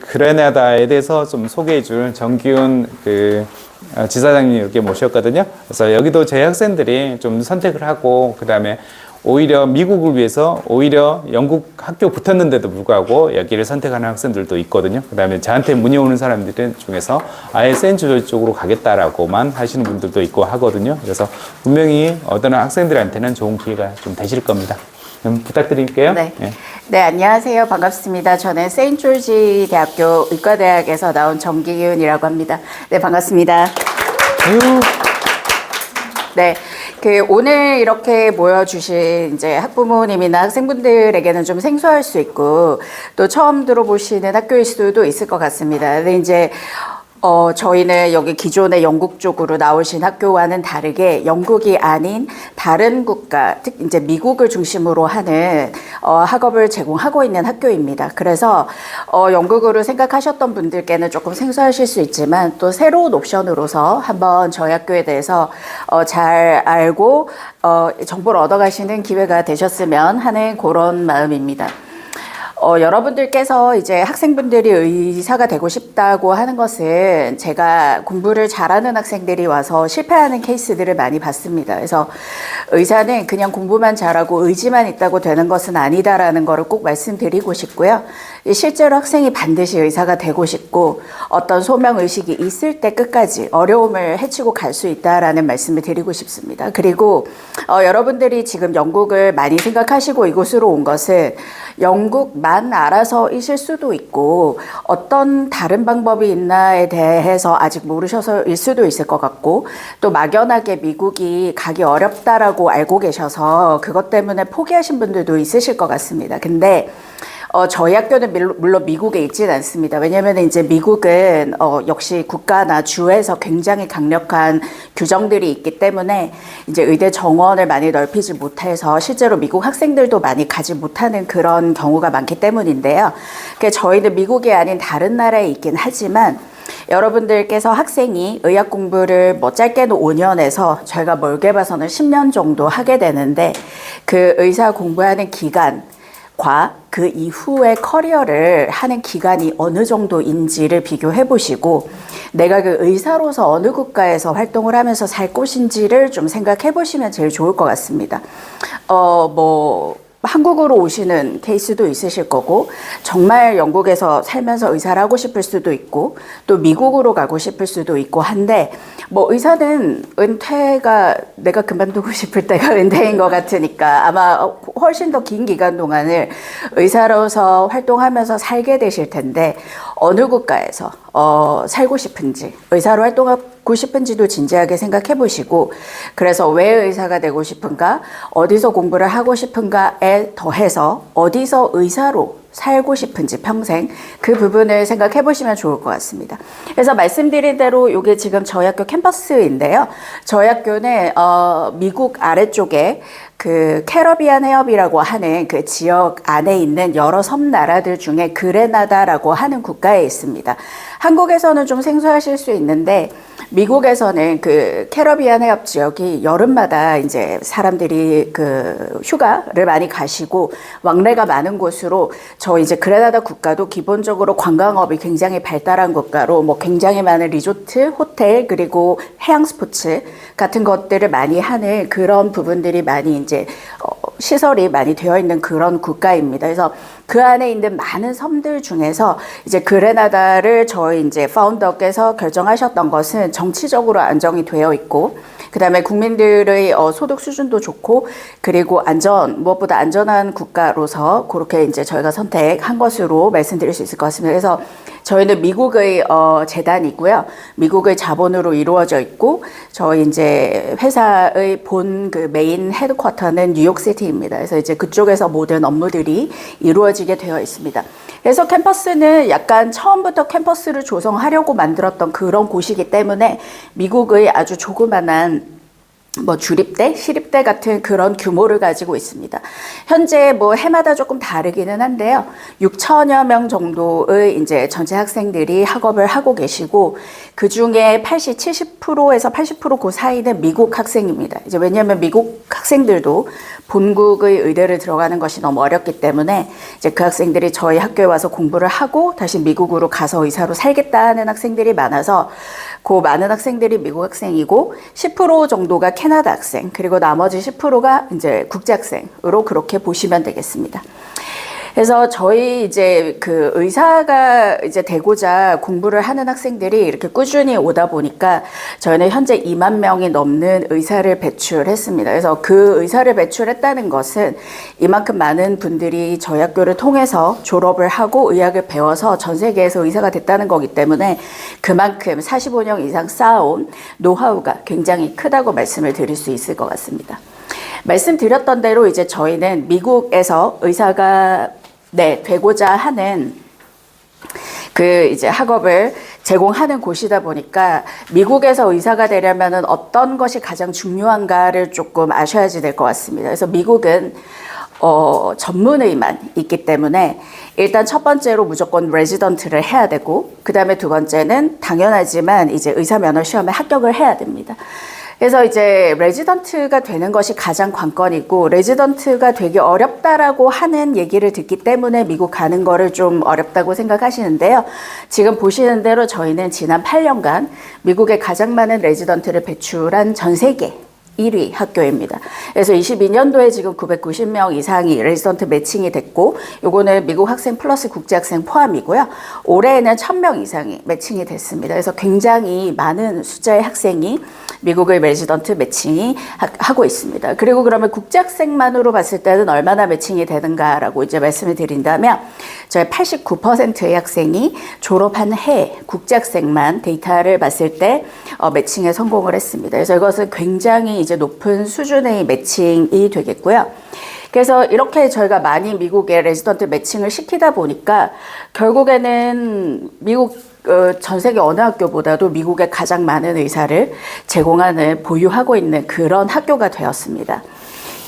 그레나다에 대해서 좀 소개해줄 정기훈 지사장님 이렇게 모셨거든요. 그래서 여기도 저희 학생들이 좀 선택을 하고 그 다음에 오히려 미국을 위해서 오히려 영국 학교 붙었는데도 불구하고 여기를 선택하는 학생들도 있거든요. 그 다음에 저한테 문의 오는 사람들 중에서 아예 센트조지 쪽으로 가겠다라고만 하시는 분들도 있고 하거든요. 그래서 분명히 어떤 학생들한테는 좋은 기회가 좀 되실 겁니다. 부탁드릴게요. 네. 네, 안녕하세요. 반갑습니다. 저는 세인트조지 대학교 의과대학에서 나온 정기윤이라고 합니다. 네, 반갑습니다. 네. 오늘 이렇게 모여주신 이제 학부모님이나 학생분들에게는 좀 생소할 수 있고 또 처음 들어보시는 학교일 수도 있을 것 같습니다. 근데 이제 저희는 여기 기존의 영국 쪽으로 나오신 학교와는 다르게 영국이 아닌 다른 국가, 특 이제 미국을 중심으로 하는 학업을 제공하고 있는 학교입니다. 그래서 영국으로 생각하셨던 분들께는 조금 생소하실 수 있지만 또 새로운 옵션으로서 한번 저희 학교에 대해서 잘 알고 정보를 얻어가시는 기회가 되셨으면 하는 그런 마음입니다. 여러분들께서 이제 학생분들이 의사가 되고 싶다고 하는 것은 제가 공부를 잘하는 학생들이 와서 실패하는 케이스들을 많이 봤습니다. 그래서 의사는 그냥 공부만 잘하고 의지만 있다고 되는 것은 아니다라는 거를 꼭 말씀드리고 싶고요. 실제로 학생이 반드시 의사가 되고 싶고 어떤 소명의식이 있을 때 끝까지 어려움을 헤치고 갈 수 있다라는 말씀을 드리고 싶습니다. 그리고 여러분들이 지금 영국을 많이 생각하시고 이곳으로 온 것은 영국만 알아서이실 수도 있고 어떤 다른 방법이 있나에 대해서 아직 모르셔서일 수도 있을 것 같고 또 막연하게 미국이 가기 어렵다라고 알고 계셔서 그것 때문에 포기하신 분들도 있으실 것 같습니다. 근데 저희 학교는 물론 미국에 있지는 않습니다. 왜냐하면 이제 미국은 역시 국가나 주에서 굉장히 강력한 규정들이 있기 때문에 이제 의대 정원을 많이 넓히지 못해서 실제로 미국 학생들도 많이 가지 못하는 그런 경우가 많기 때문인데요. 그러니까 저희는 미국이 아닌 다른 나라에 있긴 하지만 여러분들께서 학생이 의학 공부를 뭐 짧게는 5년에서 저희가 멀게 봐서는 10년 정도 하게 되는데 그 의사 공부하는 기간 그 이후의 커리어를 하는 기간이 어느 정도인지를 비교해 보시고 내가 그 의사로서 어느 국가에서 활동을 하면서 살 곳인지를 좀 생각해 보시면 제일 좋을 것 같습니다. 한국으로 오시는 케이스도 있으실 거고 정말 영국에서 살면서 의사를 하고 싶을 수도 있고 또 미국으로 가고 싶을 수도 있고 한데 의사는 은퇴가 내가 그만두고 싶을 때가 은퇴인 것 같으니까 아마 훨씬 더 긴 기간 동안을 의사로서 활동하면서 살게 되실 텐데 어느 국가에서 살고 싶은지 의사로 활동하고 싶은지도 진지하게 생각해 보시고 그래서 왜 의사가 되고 싶은가 어디서 공부를 하고 싶은가에 더해서 어디서 의사로 살고 싶은지 평생 그 부분을 생각해 보시면 좋을 것 같습니다. 그래서 말씀드린 대로 이게 지금 저희 학교 캠퍼스인데요. 저희 학교는 미국 아래쪽에 그 캐러비안 해협이라고 하는 그 지역 안에 있는 여러 섬나라들 중에 그레나다라고 하는 국가에 있습니다. 한국에서는 좀 생소하실 수 있는데 미국에서는 그 캐러비안 해협 지역이 여름마다 이제 사람들이 그 휴가를 많이 가시고 왕래가 많은 곳으로 저 이제 그레나다 국가도 기본적으로 관광업이 굉장히 발달한 국가로 굉장히 많은 리조트, 호텔 그리고 해양 스포츠 같은 것들을 많이 하는 그런 부분들이 많이 이제 시설이 많이 되어 있는 그런 국가입니다. 그래서 그 안에 있는 많은 섬들 중에서 이제 그레나다를 저희 이제 파운더께서 결정하셨던 것은 정치적으로 안정이 되어 있고 그다음에 국민들의 소득 수준도 좋고 그리고 무엇보다 안전한 국가로서 그렇게 이제 저희가 선택한 것으로 말씀드릴 수 있을 것 같습니다. 그래서 저희는 미국의 재단이고요. 미국의 자본으로 이루어져 있고 저희 이제 회사의 그 메인 헤드쿼터는 뉴욕시티입니다. 그래서 이제 그쪽에서 모든 업무들이 이루어지게 되어 있습니다. 그래서 캠퍼스는 약간 처음부터 캠퍼스를 조성하려고 만들었던 그런 곳이기 때문에 미국의 아주 조그만한 뭐 주립대, 시립대 같은 그런 규모를 가지고 있습니다. 현재 뭐 해마다 조금 다르기는 한데요. 6천여 명 정도의 이제 전체 학생들이 학업을 하고 계시고 그 중에 70%에서 80% 그 사이는 미국 학생입니다. 이제 왜냐하면 미국 학생들도 본국의 의대를 들어가는 것이 너무 어렵기 때문에 이제 그 학생들이 저희 학교에 와서 공부를 하고 다시 미국으로 가서 의사로 살겠다 하는 학생들이 많아서 그 많은 학생들이 미국 학생이고 10% 정도가 캐나다 학생, 그리고 나머지 10%가 이제 국제 학생으로 그렇게 보시면 되겠습니다. 그래서 저희 이제 그 의사가 이제 되고자 공부를 하는 학생들이 이렇게 꾸준히 오다 보니까 저희는 현재 2만 명이 넘는 의사를 배출했습니다. 그래서 그 의사를 배출했다는 것은 이만큼 많은 분들이 저희 학교를 통해서 졸업을 하고 의학을 배워서 전 세계에서 의사가 됐다는 거기 때문에 그만큼 45년 이상 쌓아온 노하우가 굉장히 크다고 말씀을 드릴 수 있을 것 같습니다. 말씀드렸던 대로 이제 저희는 미국에서 의사가 되고자 하는 그 이제 학업을 제공하는 곳이다 보니까 미국에서 의사가 되려면은 어떤 것이 가장 중요한가를 조금 아셔야지 될 것 같습니다. 그래서 미국은 전문의만 있기 때문에 일단 첫 번째로 무조건 레지던트를 해야 되고 그 다음에 두 번째는 당연하지만 이제 의사 면허 시험에 합격을 해야 됩니다. 그래서 이제 레지던트가 되는 것이 가장 관건이고 레지던트가 되기 어렵다라고 하는 얘기를 듣기 때문에 미국 가는 거를 좀 어렵다고 생각하시는데요. 지금 보시는 대로 저희는 지난 8년간 미국에 가장 많은 레지던트를 배출한 전 세계 1위 학교입니다. 그래서 22년도에 지금 990명 이상이 레지던트 매칭이 됐고 요거는 미국 학생 플러스 국제 학생 포함이고요. 올해에는 1000명 이상이 매칭이 됐습니다. 그래서 굉장히 많은 숫자의 학생이 미국의 레지던트 매칭이 하고 있습니다. 그리고 그러면 국제 학생만으로 봤을 때는 얼마나 매칭이 되는가라고 이제 말씀을 드린다면 저희 89%의 학생이 졸업한 해 국제 학생만 데이터를 봤을 때 매칭에 성공을 했습니다. 그래서 이것은 굉장히 이제 높은 수준의 매칭이 되겠고요. 그래서 이렇게 저희가 많이 미국의 레지던트 매칭을 시키다 보니까 결국에는 미국 전 세계 어느 학교보다도 미국에 가장 많은 의사를 제공하는 보유하고 있는 그런 학교가 되었습니다.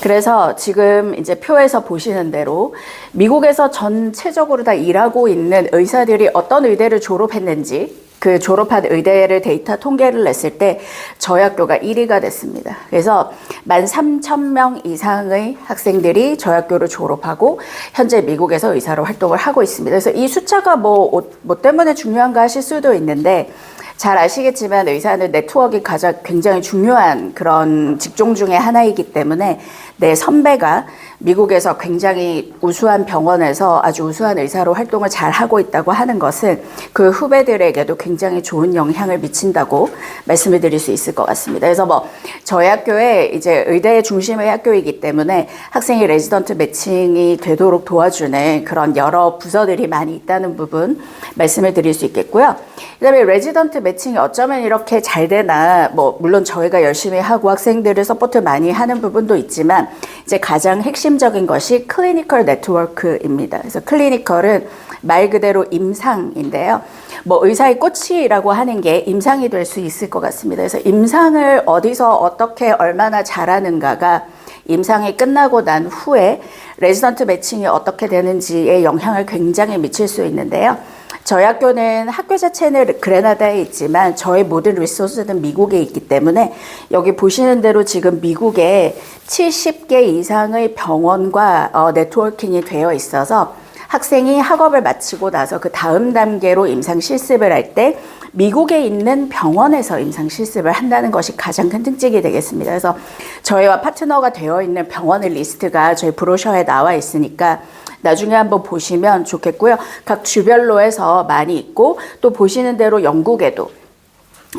그래서 지금 이제 표에서 보시는 대로 미국에서 전체적으로 다 일하고 있는 의사들이 어떤 의대를 졸업했는지 그 졸업한 의대를 데이터 통계를 냈을 때 저희 학교가 1위가 됐습니다. 그래서 13,000명 이상의 학생들이 저희 학교를 졸업하고 현재 미국에서 의사로 활동을 하고 있습니다. 그래서 이 숫자가 뭐 때문에 중요한가 하실 수도 있는데 잘 아시겠지만 의사는 네트워크가 가장 굉장히 중요한 그런 직종 중에 하나이기 때문에 내 선배가 미국에서 굉장히 우수한 병원에서 아주 우수한 의사로 활동을 잘 하고 있다고 하는 것은 그 후배들에게도 굉장히 좋은 영향을 미친다고 말씀을 드릴 수 있을 것 같습니다. 그래서 뭐 저희 학교에 이제 의대 중심의 학교이기 때문에 학생이 레지던트 매칭이 되도록 도와주는 그런 여러 부서들이 많이 있다는 부분 말씀을 드릴 수 있겠고요. 그다음에 레지던트 매칭이 어쩌면 이렇게 잘 되나 뭐 물론 저희가 열심히 하고 학생들을 서포트 많이 하는 부분도 있지만 이제 가장 핵심적인 것이 클리니컬 네트워크입니다. 그래서 클리니컬은 말 그대로 임상인데요. 뭐 의사의 꽃이라고 하는 게 임상이 될 수 있을 것 같습니다. 그래서 임상을 어디서 어떻게 얼마나 잘하는가가 임상이 끝나고 난 후에 레지던트 매칭이 어떻게 되는지에 영향을 굉장히 미칠 수 있는데요. 저희 학교는 학교 자체는 그레나다에 있지만 저희 모든 리소스는 미국에 있기 때문에 여기 보시는 대로 지금 미국에 70개 이상의 병원과 네트워킹이 되어 있어서 학생이 학업을 마치고 나서 그 다음 단계로 임상 실습을 할 때 미국에 있는 병원에서 임상 실습을 한다는 것이 가장 큰 특징이 되겠습니다. 그래서 저희와 파트너가 되어 있는 병원의 리스트가 저희 브로셔에 나와 있으니까 나중에 한번 보시면 좋겠고요. 각 주별로 해서 많이 있고 또 보시는 대로 영국에도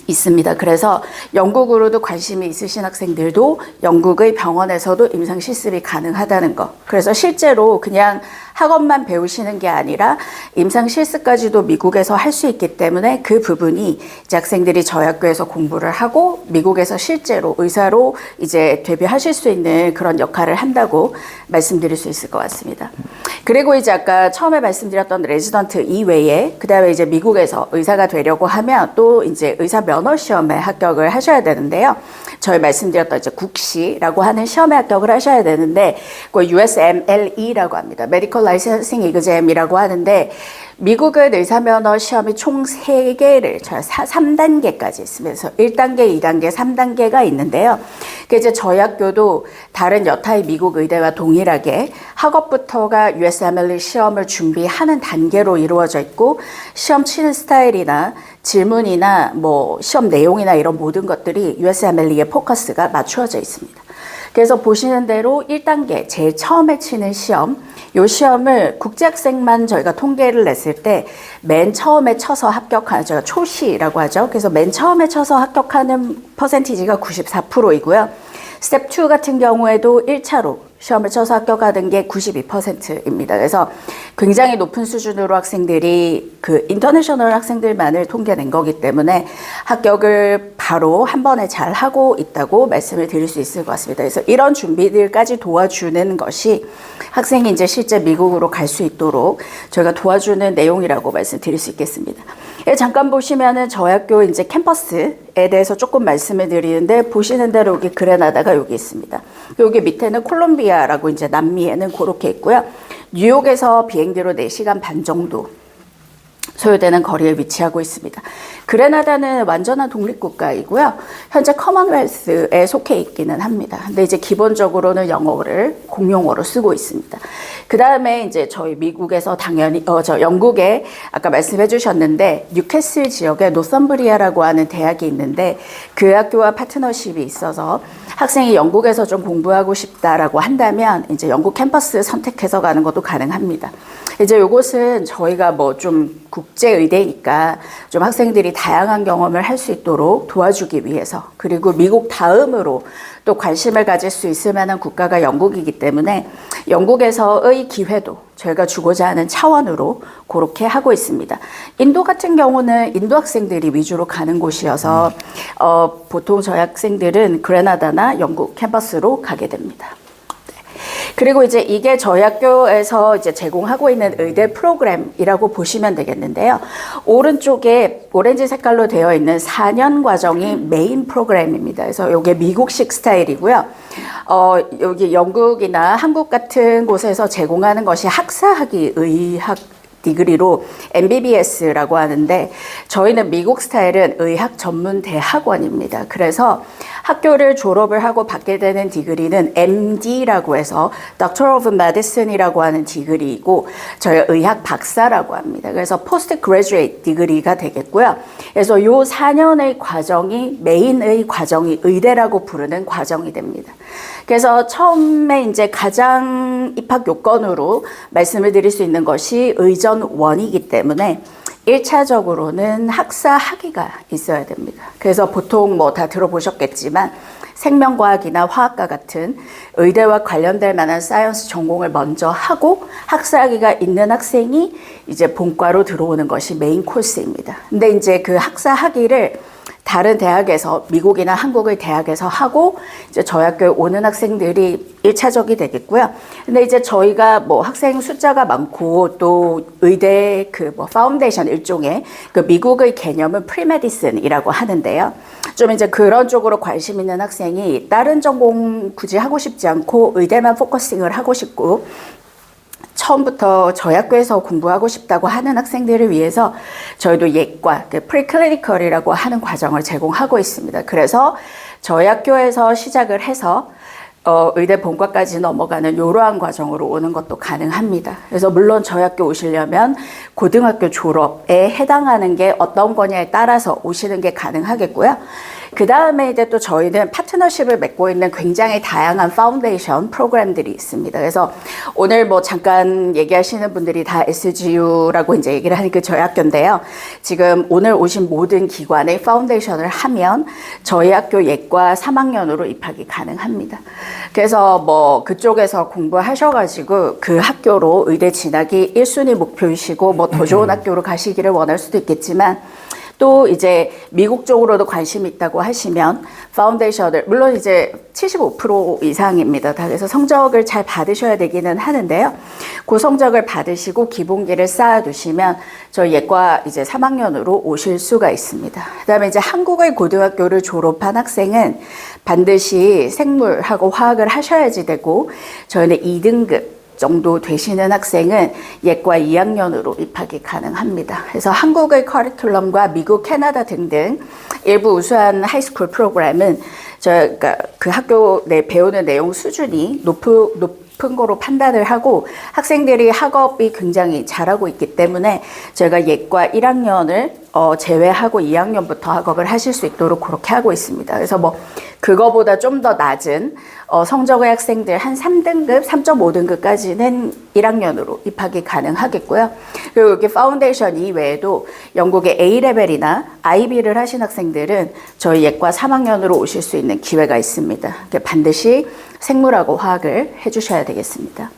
있습니다. 그래서 영국으로도 관심이 있으신 학생들도 영국의 병원에서도 임상 실습이 가능하다는 거. 그래서 실제로 그냥 학업만 배우시는 게 아니라 임상 실습까지도 미국에서 할 수 있기 때문에 그 부분이 이제 학생들이 저희 학교에서 공부를 하고 미국에서 실제로 의사로 이제 데뷔하실 수 있는 그런 역할을 한다고 말씀드릴 수 있을 것 같습니다. 그리고 이제 아까 처음에 말씀드렸던 레지던트 이외에 그다음에 이제 미국에서 의사가 되려고 하면 또 이제 의사 면허 시험에 합격을 하셔야 되는데요. 저희 말씀드렸던 이제 국시라고 하는 시험에 합격을 하셔야 되는데 그 USMLE라고 합니다. Medical Licensing Exam이라고 하는데 미국은 의사면허 시험이 총 3개를 3단계까지 있으면서 1단계, 2단계, 3단계가 있는데요. 그 이제 저희 학교도 다른 여타의 미국 의대와 동일하게 학업부터가 USMLE 시험을 준비하는 단계로 이루어져 있고 시험 치는 스타일이나 질문이나 뭐 시험 내용이나 이런 모든 것들이 USMLE에 포커스가 맞추어져 있습니다. 그래서 보시는 대로 1단계 제일 처음에 치는 시험, 이 시험을 국제학생만 저희가 통계를 냈을 때 맨 처음에 쳐서 합격하는, 저희가 초시라고 하죠. 그래서 맨 처음에 쳐서 합격하는 퍼센티지가 94%이고요. 스텝 2 같은 경우에도 1차로 시험을 쳐서 합격하는 게 92%입니다. 그래서 굉장히 높은 수준으로 학생들이 그 인터내셔널 학생들만을 통계낸 거기 때문에 합격을 바로 한 번에 잘 하고 있다고 말씀을 드릴 수 있을 것 같습니다. 그래서 이런 준비들까지 도와주는 것이 학생이 이제 실제 미국으로 갈 수 있도록 저희가 도와주는 내용이라고 말씀드릴 수 있겠습니다. 잠깐 보시면은 저희 학교 이제 캠퍼스에 대해서 조금 말씀을 드리는데 보시는 대로 여기 그레나다가 여기 있습니다. 여기 밑에는 콜롬비아라고 이제 남미에는 그렇게 있고요. 뉴욕에서 비행기로 4시간 반 정도 소요되는 거리에 위치하고 있습니다. 그레나다는 완전한 독립국가이고요. 현재 커먼웰스에 속해 있기는 합니다. 근데 이제 기본적으로는 영어를 공용어로 쓰고 있습니다. 그 다음에 이제 저희 미국에서 당연히, 영국에 아까 말씀해 주셨는데, 뉴캐슬 지역에 노썸브리아라고 하는 대학이 있는데, 그 학교와 파트너십이 있어서 학생이 영국에서 좀 공부하고 싶다라고 한다면, 이제 영국 캠퍼스 선택해서 가는 것도 가능합니다. 이제 요것은 저희가 뭐 좀 국제의대니까 좀 학생들이 다양한 경험을 할 수 있도록 도와주기 위해서 그리고 미국 다음으로 또 관심을 가질 수 있을 만한 국가가 영국이기 때문에 영국에서의 기회도 저희가 주고자 하는 차원으로 그렇게 하고 있습니다. 인도 같은 경우는 인도 학생들이 위주로 가는 곳이어서 보통 저희 학생들은 그레나다나 영국 캠퍼스로 가게 됩니다. 그리고 이제 이게 저희 학교에서 이제 제공하고 있는 의대 프로그램이라고 보시면 되겠는데요. 오른쪽에 오렌지 색깔로 되어 있는 4년 과정이 메인 프로그램입니다. 그래서 이게 미국식 스타일이고요. 여기 영국이나 한국 같은 곳에서 제공하는 것이 학사학위 의학 디그리로 MBBS라고 하는데 저희는 미국 스타일은 의학 전문 대학원입니다. 그래서 학교를 졸업을 하고 받게 되는 디그리는 MD라고 해서 Doctor of Medicine이라고 하는 디그리이고 저희 의학 박사라고 합니다. 그래서 Post Graduate 디그리가 되겠고요. 그래서 이 4년의 과정이 메인의 과정이 의대라고 부르는 과정이 됩니다. 그래서 처음에 이제 가장 입학 요건으로 말씀을 드릴 수 있는 것이 의전원이기 때문에 1차적으로는 학사 학위가 있어야 됩니다. 그래서 보통 뭐 다 들어보셨겠지만 생명과학이나 화학과 같은 의대와 관련될 만한 사이언스 전공을 먼저 하고 학사 학위가 있는 학생이 이제 본과로 들어오는 것이 메인 코스입니다. 근데 이제 그 학사 학위를 다른 대학에서 미국이나 한국의 대학에서 하고 이제 저희 학교에 오는 학생들이 1차적이 되겠고요. 근데 이제 저희가 뭐 학생 숫자가 많고 또 의대 그 뭐 파운데이션 일종의 그 미국의 개념은 프리메디슨이라고 하는데요. 좀 이제 그런 쪽으로 관심 있는 학생이 다른 전공 굳이 하고 싶지 않고 의대만 포커싱을 하고 싶고 처음부터 저희 학교에서 공부하고 싶다고 하는 학생들을 위해서 저희도 예과, 프리클리니컬이라고 하는 과정을 제공하고 있습니다. 그래서 저희 학교에서 시작을 해서 의대 본과까지 넘어가는 이러한 과정으로 오는 것도 가능합니다. 그래서 물론 저희 학교 오시려면 고등학교 졸업에 해당하는 게 어떤 거냐에 따라서 오시는 게 가능하겠고요. 그 다음에 이제 또 저희는 파트너십을 맺고 있는 굉장히 다양한 파운데이션 프로그램들이 있습니다. 그래서 오늘 뭐 잠깐 얘기하시는 분들이 다 SGU라고 이제 얘기를 하니까 저희 학교인데요. 지금 오늘 오신 모든 기관의 파운데이션을 하면 저희 학교 예과 3학년으로 입학이 가능합니다. 그래서 뭐 그쪽에서 공부하셔가지고 그 학교로 의대 진학이 1순위 목표이시고 뭐 더 좋은 학교로 가시기를 원할 수도 있겠지만 또 이제 미국 쪽으로도 관심이 있다고 하시면 파운데이션을 물론 이제 75% 이상입니다. 다 그래서 성적을 잘 받으셔야 되기는 하는데요. 그 성적을 받으시고 기본기를 쌓아두시면 저희 예과 이제 3학년으로 오실 수가 있습니다. 그다음에 이제 한국의 고등학교를 졸업한 학생은 반드시 생물하고 화학을 하셔야지 되고 저희는 2등급 정도 되시는 학생은 예과 2학년으로 입학이 가능합니다. 그래서 한국의 커리큘럼과 미국, 캐나다 등등 일부 우수한 하이스쿨 프로그램은 저희가 그 학교 내 배우는 내용 수준이 높은 거로 판단을 하고 학생들이 학업이 굉장히 잘하고 있기 때문에 저희가 예과 1학년을 제외하고 2학년부터 학업을 하실 수 있도록 그렇게 하고 있습니다. 그래서 뭐 그거보다 좀 더 낮은 성적의 학생들 한 3등급, 3.5등급까지는 1학년으로 입학이 가능하겠고요. 그리고 이렇게 파운데이션 이외에도 영국의 A레벨이나 IB를 하신 학생들은 저희 예과 3학년으로 오실 수 있는 기회가 있습니다. 반드시 생물하고 화학을 해주셔야 되겠습니다.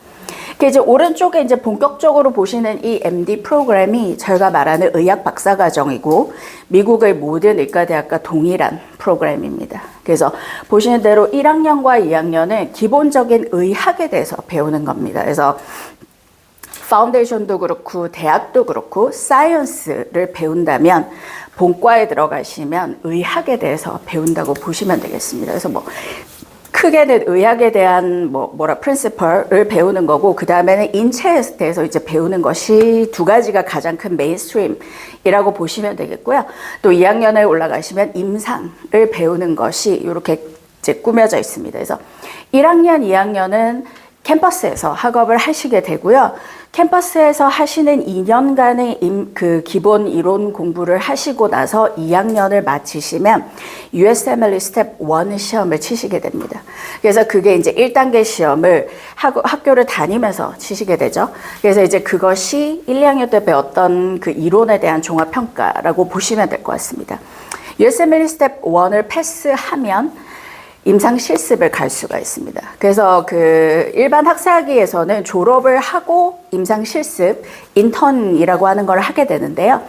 이제 오른쪽에 이제 본격적으로 보시는 이 MD 프로그램이 저희가 말하는 의학 박사과정이고 미국의 모든 의과대학과 동일한 프로그램입니다. 그래서 보시는 대로 1학년과 2학년은 기본적인 의학에 대해서 배우는 겁니다. 그래서 파운데이션도 그렇고 대학도 그렇고 사이언스를 배운다면 본과에 들어가시면 의학에 대해서 배운다고 보시면 되겠습니다. 그래서 뭐 크게는 의학에 대한 프린시펄을 배우는 거고 그 다음에는 인체에 대해서 이제 배우는 것이 두 가지가 가장 큰 메인스트림이라고 보시면 되겠고요. 또 2학년에 올라가시면 임상을 배우는 것이 이렇게 이제 꾸며져 있습니다. 그래서 1학년, 2학년은 캠퍼스에서 학업을 하시게 되고요. 캠퍼스에서 하시는 2년간의 그 기본 이론 공부를 하시고 나서 2학년을 마치시면 USMLE 스텝 1 시험을 치시게 됩니다. 그래서 그게 이제 1단계 시험을 학교를 다니면서 치시게 되죠. 그래서 이제 그것이 1, 2학년 때 배웠던 그 이론에 대한 종합평가라고 보시면 될 것 같습니다. USMLE 스텝 1을 패스하면 임상 실습을 갈 수가 있습니다. 그래서 그 일반 학사학위에서는 졸업을 하고 임상 실습, 인턴이라고 하는 걸 하게 되는데요.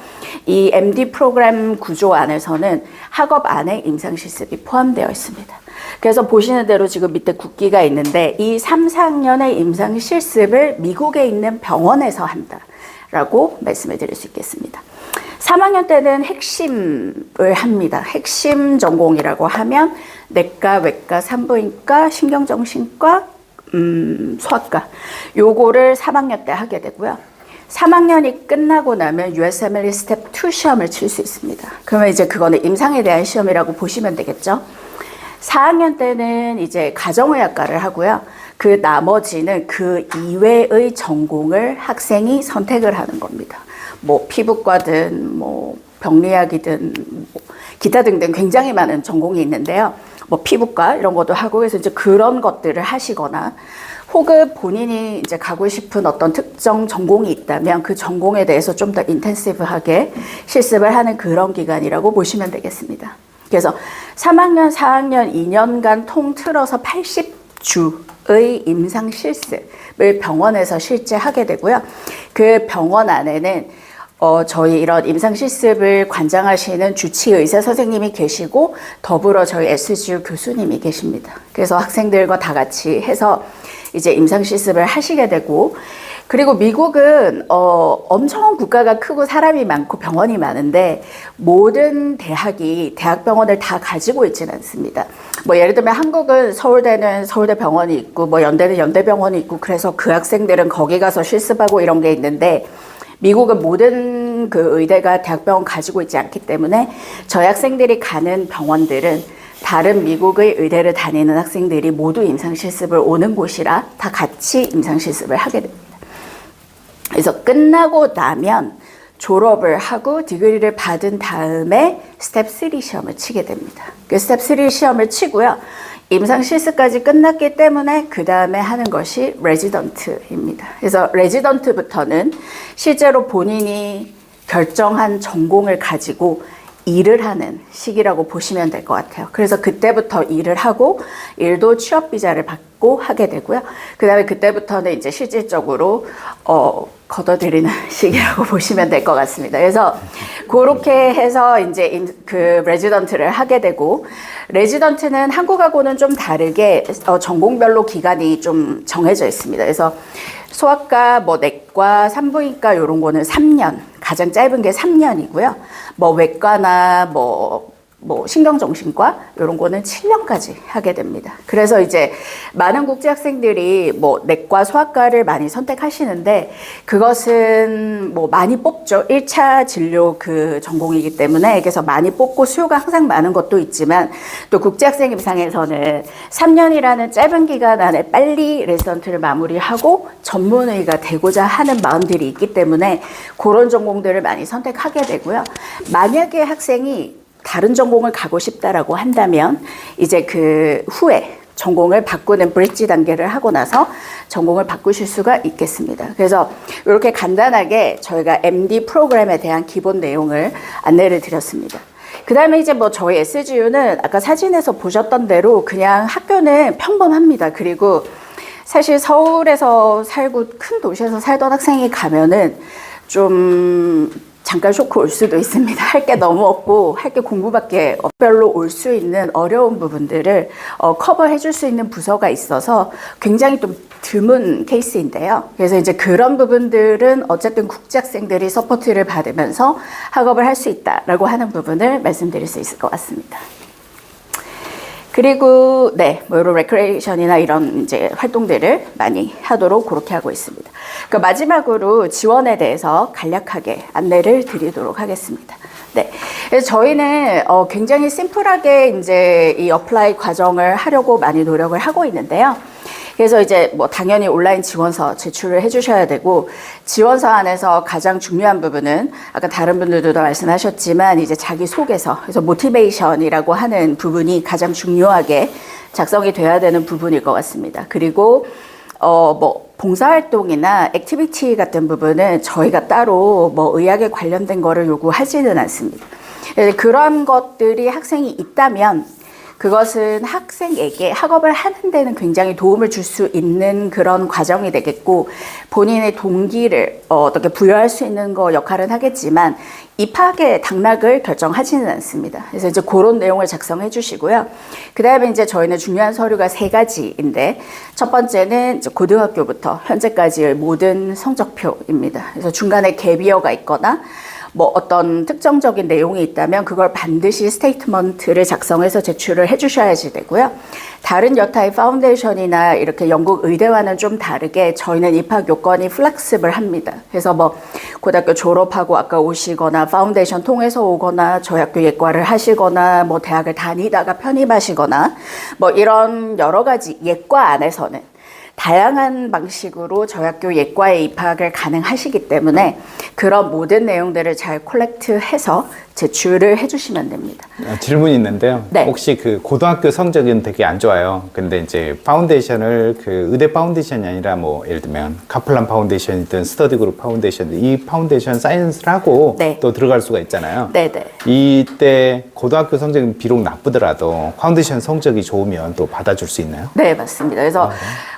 이 MD 프로그램 구조 안에서는 학업 안에 임상 실습이 포함되어 있습니다. 그래서 보시는 대로 지금 밑에 국기가 있는데 이 3, 4학년의 임상 실습을 미국에 있는 병원에서 한다라고 말씀을 드릴 수 있겠습니다. 3학년 때는 핵심을 합니다. 핵심 전공이라고 하면 내과, 외과, 산부인과, 신경정신과, 소아과 요거를 3학년 때 하게 되고요. 3학년이 끝나고 나면 USMLE 스텝 2 시험을 칠 수 있습니다. 그러면 이제 그거는 임상에 대한 시험이라고 보시면 되겠죠. 4학년 때는 이제 가정의학과를 하고요. 그 나머지는 그 이외의 전공을 학생이 선택을 하는 겁니다. 뭐 피부과든 뭐 병리학이든 뭐 기타 등등 굉장히 많은 전공이 있는데요. 뭐 피부과 이런 것도 하고 그래서 이제 그런 것들을 하시거나 혹은 본인이 이제 가고 싶은 어떤 특정 전공이 있다면 그 전공에 대해서 좀 더 인텐시브하게 실습을 하는 그런 기간이라고 보시면 되겠습니다. 그래서 3학년, 4학년 2년간 통틀어서 80주의 임상 실습을 병원에서 실제 하게 되고요. 그 병원 안에는 저희 이런 임상 실습을 관장하시는 주치 의사 선생님이 계시고 더불어 저희 SGU 교수님이 계십니다. 그래서 학생들과 다 같이 해서 이제 임상 실습을 하시게 되고 그리고 미국은 엄청 국가가 크고 사람이 많고 병원이 많은데 모든 대학이 대학병원을 다 가지고 있지는 않습니다. 뭐 예를 들면 한국은 서울대는 서울대 병원이 있고 뭐 연대는 연대병원이 있고 그래서 그 학생들은 거기 가서 실습하고 이런 게 있는데 미국은 모든 그 의대가 대학병원 가지고 있지 않기 때문에 저희 학생들이 가는 병원들은 다른 미국의 의대를 다니는 학생들이 모두 임상실습을 오는 곳이라 다 같이 임상실습을 하게 됩니다. 그래서 끝나고 나면 졸업을 하고 디그리를 받은 다음에 스텝 3 시험을 치게 됩니다. 그 스텝 3 시험을 치고요. 임상 실습까지 끝났기 때문에 그 다음에 하는 것이 레지던트입니다. 그래서 레지던트부터는 실제로 본인이 결정한 전공을 가지고 일을 하는 시기라고 보시면 될 것 같아요. 그래서 그때부터 일을 하고 일도 취업 비자를 받고 하게 되고요. 그다음에 그때부터는 이제 실질적으로 걷어들이는 시기라고 보시면 될 것 같습니다. 그래서 그렇게 해서 이제 그 레지던트를 하게 되고, 레지던트는 한국하고는 좀 다르게 전공별로 기간이 좀 정해져 있습니다. 그래서 소아과, 뭐 내과, 산부인과 이런 거는 3년, 가장 짧은 게 3년이고요. 뭐 외과나 뭐 신경정신과 이런 거는 7년까지 하게 됩니다. 그래서 이제 많은 국제 학생들이 뭐 내과, 소아과를 많이 선택하시는데 그것은 뭐 많이 뽑죠. 1차 진료 그 전공이기 때문에. 그래서 많이 뽑고 수요가 항상 많은 것도 있지만, 또 국제 학생 입장에서는 3년이라는 짧은 기간 안에 빨리 레지던트를 마무리하고 전문의가 되고자 하는 마음들이 있기 때문에 그런 전공들을 많이 선택하게 되고요. 만약에 학생이 다른 전공을 가고 싶다라고 한다면 이제 그 후에 전공을 바꾸는 브릿지 단계를 하고 나서 전공을 바꾸실 수가 있겠습니다. 그래서 이렇게 간단하게 저희가 MD 프로그램에 대한 기본 내용을 안내를 드렸습니다. 그 다음에 이제 뭐 저희 SGU는 아까 사진에서 보셨던 대로 그냥 학교는 평범합니다. 그리고 사실 서울에서 살고 큰 도시에서 살던 학생이 가면은 좀 잠깐 쇼크 올 수도 있습니다. 할 게 너무 없고 할 게 공부밖에 별로 올 수 있는 어려운 부분들을 커버해 줄 수 있는 부서가 있어서 굉장히 좀 드문 케이스인데요. 그래서 이제 그런 부분들은 어쨌든 국제학생들이 서포트를 받으면서 학업을 할 수 있다라고 하는 부분을 말씀드릴 수 있을 것 같습니다. 그리고 뭐 이런 레크레이션이나 이런 이제 활동들을 많이 하도록 그렇게 하고 있습니다. 그 마지막으로 지원에 대해서 간략하게 안내를 드리도록 하겠습니다. 그래서 저희는 굉장히 심플하게 이제 이 어플라이 과정을 하려고 많이 노력을 하고 있는데요. 그래서 이제 뭐 당연히 온라인 지원서 제출을 해주셔야 되고, 지원서 안에서 가장 중요한 부분은 아까 다른 분들도 말씀하셨지만 이제 자기소개서, 그래서 모티베이션이라고 하는 부분이 가장 중요하게 작성이 돼야 되는 부분일 것 같습니다. 그리고 뭐 봉사활동이나 액티비티 같은 부분은 저희가 따로 뭐 의학에 관련된 거를 요구하지는 않습니다. 그런 것들이 학생이 있다면 그것은 학생에게 학업을 하는 데는 굉장히 도움을 줄 수 있는 그런 과정이 되겠고, 본인의 동기를 어떻게 부여할 수 있는 거 역할은 하겠지만 입학의 당락을 결정하지는 않습니다. 그래서 이제 그런 내용을 작성해 주시고요. 그 다음에 이제 저희는 중요한 서류가 3가지인데, 첫 번째는 이제 고등학교부터 현재까지의 모든 성적표입니다. 그래서 중간에 갭이어가 있거나 뭐 어떤 특정적인 내용이 있다면 그걸 반드시 스테이트먼트를 작성해서 제출을 해주셔야지 되고요. 다른 여타의 파운데이션이나 이렇게 영국 의대와는 좀 다르게 저희는 입학 요건이 플렉시블합니다. 그래서 뭐 고등학교 졸업하고 아까 오시거나 파운데이션 통해서 오거나 저희 학교 예과를 하시거나 뭐 대학을 다니다가 편입하시거나 뭐 이런 여러 가지 예과 안에서는 다양한 방식으로 저희 학교 예과에 입학을 가능하시기 때문에 그런 모든 내용들을 잘 콜렉트해서 제출을 해주시면 됩니다. 질문이 있는데요. 네. 혹시 그 고등학교 성적은 되게 안 좋아요. 근데 이제 파운데이션을 그 의대 파운데이션이 아니라 뭐 예를 들면 카플란 파운데이션이든 스터디 그룹 파운데이션, 이 파운데이션 사이언스를 하고 또 들어갈 수가 있잖아요. 네네. 이때 고등학교 성적은 비록 나쁘더라도 파운데이션 성적이 좋으면 또 받아줄 수 있나요? 네, 맞습니다. 그래서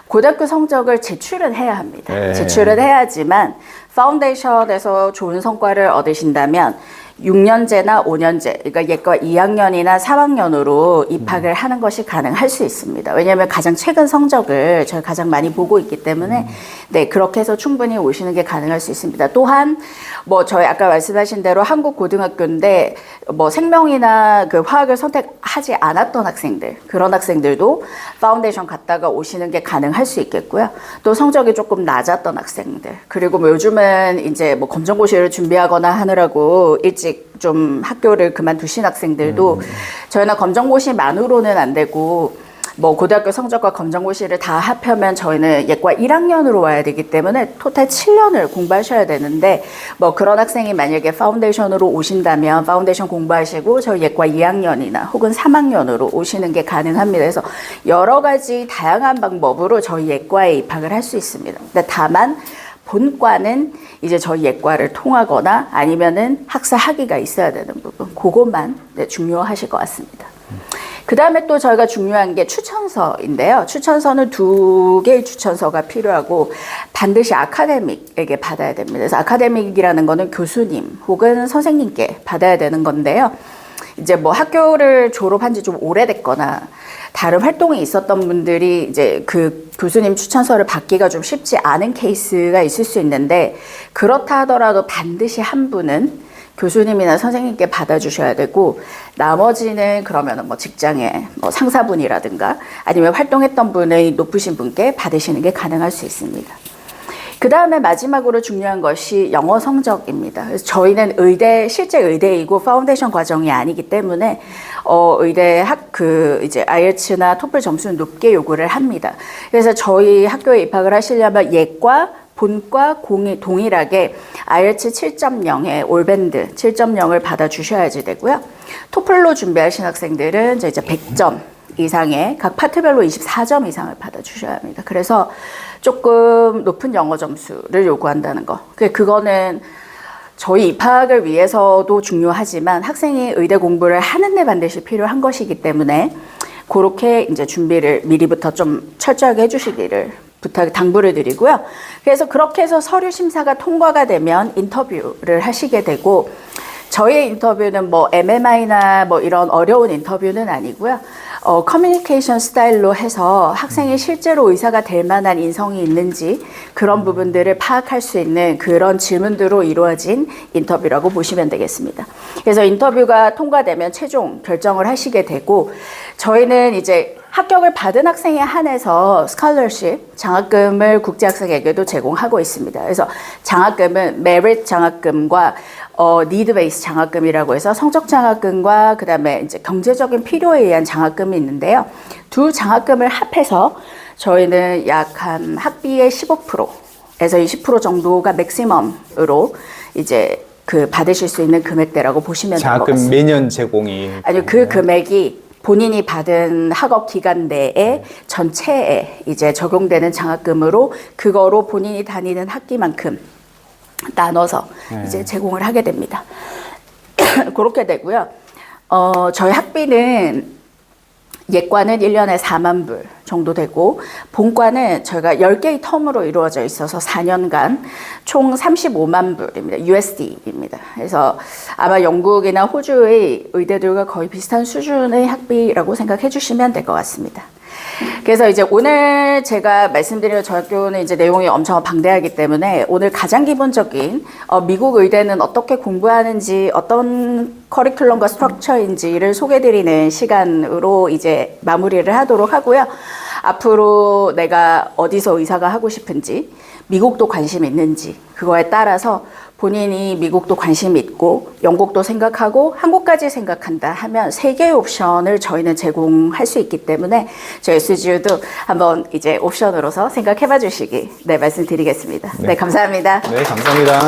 고등학교 성적을 제출은 해야 합니다. 네. 제출은 해야지만 파운데이션에서 좋은 성과를 얻으신다면 6년제나 5년제, 그러니까 예과 2학년이나 3학년으로 입학을 하는 것이 가능할 수 있습니다. 왜냐하면 가장 최근 성적을 저희 가장 많이 보고 있기 때문에 그렇게 해서 충분히 오시는 게 가능할 수 있습니다. 또한 뭐 저희 아까 말씀하신 대로 한국 고등학교인데 뭐 생명이나 그 화학을 선택하지 않았던 학생들, 그런 학생들도 파운데이션 갔다가 오시는 게 가능할 수 있겠고요. 또 성적이 조금 낮았던 학생들, 그리고 뭐 요즘은 이제 뭐 검정고시를 준비하거나 하느라고 일찍 좀 학교를 그만두신 학생들도 저희는 검정고시만으로는 안 되고 뭐 고등학교 성적과 검정고시를 다 합하면 저희는 예과 1학년으로 와야 되기 때문에 토탈 7년을 공부하셔야 되는데 뭐 그런 학생이 만약에 파운데이션으로 오신다면 파운데이션 공부하시고 저희 예과 2학년이나 혹은 3학년으로 오시는 게 가능합니다. 그래서 여러 가지 다양한 방법으로 저희 예과에 입학을 할 수 있습니다. 근데 다만 본과는 이제 저희 예과를 통하거나 아니면은 학사 학위가 있어야 되는 부분, 그것만 네, 중요하실 것 같습니다. 그 다음에 또 저희가 중요한 게 추천서인데요. 추천서는 2개의 추천서가 필요하고 반드시 아카데믹에게 받아야 됩니다. 그래서 아카데믹이라는 거는 교수님 혹은 선생님께 받아야 되는 건데요. 이제 뭐 학교를 졸업한 지 좀 오래됐거나 다른 활동이 있었던 분들이 이제 그 교수님 추천서를 받기가 좀 쉽지 않은 케이스가 있을 수 있는데 그렇다 하더라도 반드시 한 분은 교수님이나 선생님께 받아주셔야 되고 나머지는 그러면은 뭐 직장의 뭐 상사분이라든가 아니면 활동했던 분의 높으신 분께 받으시는 게 가능할 수 있습니다. 그 다음에 마지막으로 중요한 것이 영어 성적입니다. 그래서 저희는 실제 의대이고 파운데이션 과정이 아니기 때문에 의대 이제 IELTS나 토플 점수는 높게 요구를 합니다. 그래서 저희 학교에 입학을 하시려면 예과 본과 동일하게 IELTS 7.0의 올밴드 7.0을 받아주셔야지 되고요. 토플로 준비하신 학생들은 이제 100점 이상의 각 파트별로 24점 이상을 받아주셔야 합니다. 그래서 조금 높은 영어 점수를 요구한다는 거. 그거는 저희 입학을 위해서도 중요하지만 학생이 의대 공부를 하는데 반드시 필요한 것이기 때문에 그렇게 이제 준비를 미리부터 좀 철저하게 해주시기를 당부를 드리고요. 그래서 그렇게 해서 서류 심사가 통과가 되면 인터뷰를 하시게 되고 저희의 인터뷰는 뭐 MMI나 뭐 이런 어려운 인터뷰는 아니고요. 커뮤니케이션 스타일로 해서 학생이 실제로 의사가 될 만한 인성이 있는지 그런 부분들을 파악할 수 있는 그런 질문들로 이루어진 인터뷰라고 보시면 되겠습니다. 그래서 인터뷰가 통과되면 최종 결정을 하시게 되고 저희는 이제 합격을 받은 학생에 한해서 스칼러십 장학금을 국제학생에게도 제공하고 있습니다. 그래서 장학금은 메리트 장학금과 니드 베이스 장학금이라고 해서 성적 장학금과 그다음에 이제 경제적인 필요에 의한 장학금이 있는데요. 두 장학금을 합해서 저희는 약 한 학비의 15%에서 20% 정도가 맥시멈으로 이제 받으실 수 있는 금액대라고 보시면 될 것 장학금 같습니다. 매년 제공이 아니요, 그 금액이 본인이 받은 학업 기간 내에 전체에 이제 적용되는 장학금으로 그거로 본인이 다니는 학기만큼 나눠서 이제 제공을 하게 됩니다. 그렇게 되고요. 저희 학비는 예과는 1년에 4만 불 정도 되고 본과는 저희가 10개의 텀으로 이루어져 있어서 4년간 총 35만 불입니다. USD입니다. 그래서 아마 영국이나 호주의 의대들과 거의 비슷한 수준의 학비라고 생각해 주시면 될 것 같습니다. 그래서 이제 오늘 제가 말씀드리는 저희 학교는 이제 내용이 엄청 방대하기 때문에 오늘 가장 기본적인 미국 의대는 어떻게 공부하는지 어떤 커리큘럼과 스트럭처인지를 소개드리는 시간으로 이제 마무리를 하도록 하고요. 앞으로 내가 어디서 의사가 하고 싶은지 미국도 관심 있는지 그거에 따라서 본인이 미국도 관심 있고 영국도 생각하고 한국까지 생각한다 하면 3개의 옵션을 저희는 제공할 수 있기 때문에 저희 SGU도 한번 이제 옵션으로서 생각해 봐 주시기 말씀드리겠습니다. 네, 감사합니다. 네, 감사합니다.